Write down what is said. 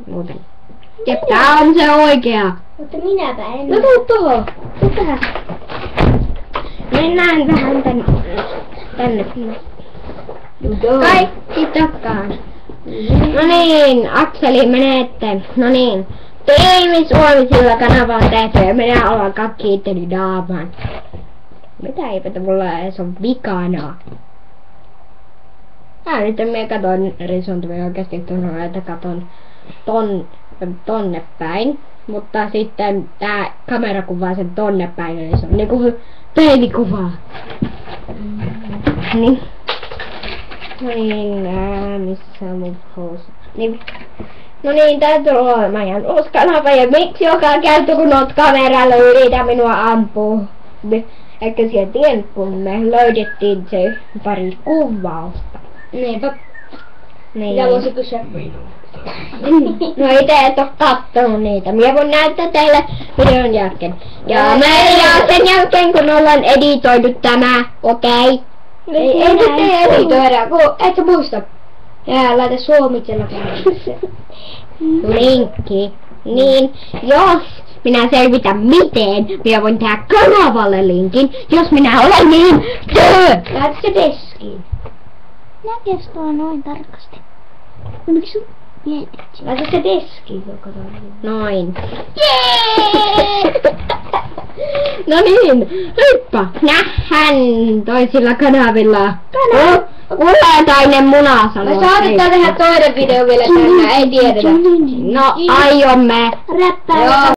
Muuten. Ja tää on se oikea. Mutta minäpä en. No tuu tohon. Tuu tähän. Mennään vähän tänne. Kaikki takaan. No niin, Akseli menette. No niin. Tiimi Suomi sillä kanavalla tehty ja minä alkaa kiitteli naamaan. Mitä eipätä mulla edes on vikana? Nyt minä katon risuntumia oikeesti tuolla, että katon tonne päin. Mutta sitten tää kamera kuvaa sen tonne päin, eli se on niinku peilikuvaa. Niin. No niin, missä on mun housut? Niin. No niin, tää tulee olemaan ihan uusi kanava, ja miksi joka kerta kun oot kameralla yritä minua ampuu? Eikö siellä tiennyt, kun me löydettiin se pari kuvausta. Niinpä. Niin. Mitä voisi kysyä? No ite et oo kattonut niitä. Minä voin näyttää teille videon jälkeen. Ja sen jälkeen kun ollaan editoitu tämä, okei? Ei nyt editoida, kun et sä muista. Ja laita Suomitsella päälle. Linkki. Niin, jos minä selvitän miten, minä voin tehdä kanavalle linkin, jos minä olen niin Laita se deskiin. Näkeekö tuo noin tarkasti? No miksi sun mietit? Laita se deskiin, joka tarvitsee. noin. No niin, hyppä. Nähdään toisilla kanavilla. Kultainen munasalo. Me saadaan tehdä toinen video vielä tänään, ei tiedetä. No aiomme. Joo.